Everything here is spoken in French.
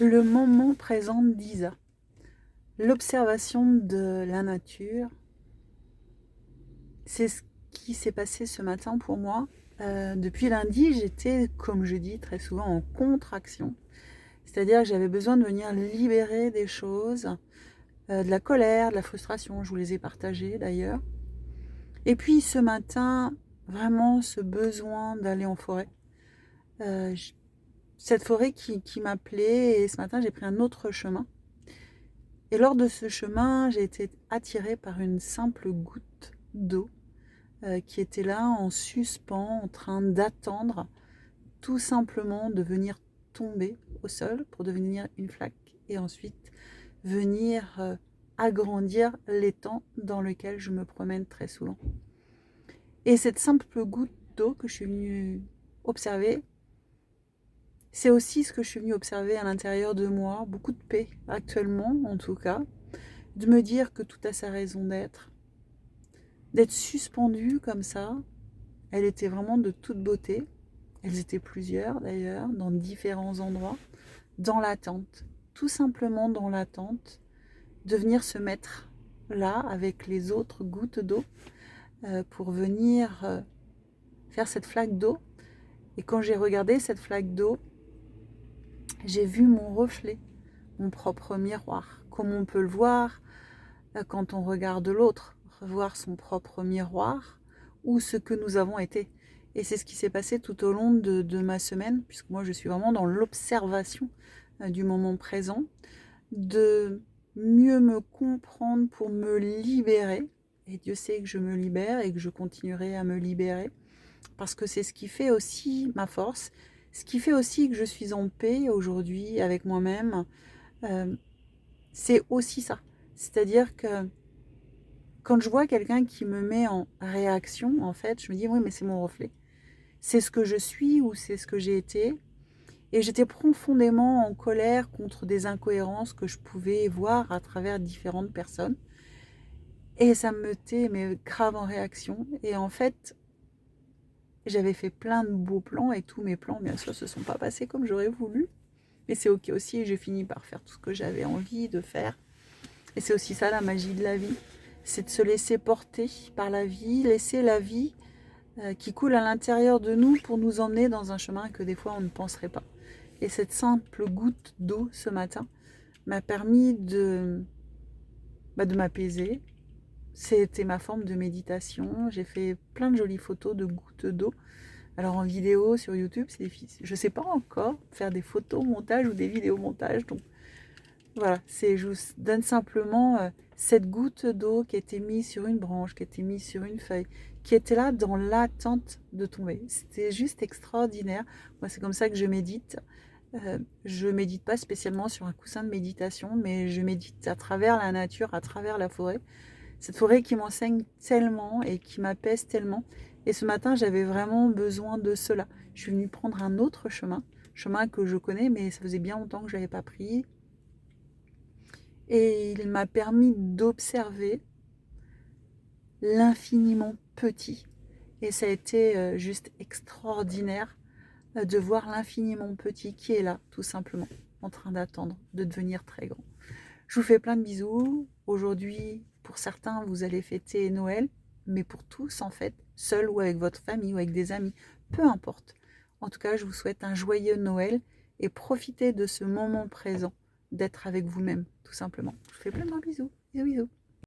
Le moment présent d'Isa. L'observation de la nature, c'est ce qui s'est passé ce matin pour moi. Depuis lundi, j'étais, comme je dis très souvent, en contraction. C'est-à-dire que j'avais besoin de venir libérer des choses, de la colère, de la frustration. Je vous les ai partagées d'ailleurs. Et puis ce matin, vraiment ce besoin d'aller en forêt. Euh, cette forêt qui m'appelait, et ce matin, j'ai pris un autre chemin. Et lors de ce chemin, j'ai été attirée par une simple goutte d'eau qui était là en suspens, en train d'attendre tout simplement de venir tomber au sol pour devenir une flaque et ensuite venir agrandir l'étang dans lequel je me promène très souvent. Et cette simple goutte d'eau que je suis venue observer, c'est aussi ce que je suis venue observer à l'intérieur de moi, beaucoup de paix actuellement en tout cas, de me dire que tout a sa raison d'être suspendue comme ça. Elle était vraiment de toute beauté. Elles étaient plusieurs d'ailleurs, dans différents endroits, dans l'attente, tout simplement dans l'attente, de venir se mettre là avec les autres gouttes d'eau pour venir faire cette flaque d'eau. Et quand j'ai regardé cette flaque d'eau, j'ai vu mon reflet, mon propre miroir, comme on peut le voir quand on regarde l'autre, revoir son propre miroir ou ce que nous avons été. Et c'est ce qui s'est passé tout au long de ma semaine, puisque moi je suis vraiment dans l'observation du moment présent, de mieux me comprendre pour me libérer. Et Dieu sait que je me libère et que je continuerai à me libérer, parce que c'est ce qui fait aussi ma force, ce qui fait aussi que je suis en paix aujourd'hui avec moi-même. Euh, c'est aussi ça. C'est-à-dire que quand je vois quelqu'un qui me met en réaction, en fait, je me dis oui, mais c'est mon reflet. C'est ce que je suis ou c'est ce que j'ai été. Et j'étais profondément en colère contre des incohérences que je pouvais voir à travers différentes personnes. Et ça me mettait mais grave en réaction. Et en fait, j'avais fait plein de beaux plans et tous mes plans, bien sûr, se sont pas passés comme j'aurais voulu. Mais c'est ok aussi, et j'ai fini par faire tout ce que j'avais envie de faire. Et c'est aussi ça la magie de la vie. C'est de se laisser porter par la vie, laisser la vie qui coule à l'intérieur de nous pour nous emmener dans un chemin que des fois on ne penserait pas. Et cette simple goutte d'eau ce matin m'a permis de m'apaiser. C'était ma forme de méditation. J'ai fait plein de jolies photos de gouttes d'eau. Alors en vidéo sur YouTube, c'est difficile. Je ne sais pas encore faire des photos montage ou des vidéos montage. Donc voilà, je vous donne simplement cette goutte d'eau qui était mise sur une branche, qui était mise sur une feuille, qui était là dans l'attente de tomber. C'était juste extraordinaire. Moi, c'est comme ça que je médite. Je médite pas spécialement sur un coussin de méditation, mais je médite à travers la nature, à travers la forêt. Cette forêt qui m'enseigne tellement et qui m'apaise tellement. Et ce matin, j'avais vraiment besoin de cela. Je suis venue prendre un autre chemin que je connais, mais ça faisait bien longtemps que je n'avais pas pris. Et il m'a permis d'observer l'infiniment petit. Et ça a été juste extraordinaire de voir l'infiniment petit qui est là, tout simplement, en train d'attendre de devenir très grand. Je vous fais plein de bisous. Aujourd'hui, pour certains, vous allez fêter Noël, mais pour tous, en fait, seul ou avec votre famille ou avec des amis, peu importe. En tout cas, je vous souhaite un joyeux Noël et profitez de ce moment présent, d'être avec vous-même, tout simplement. Je vous fais plein de bisous. Bisous, bisous.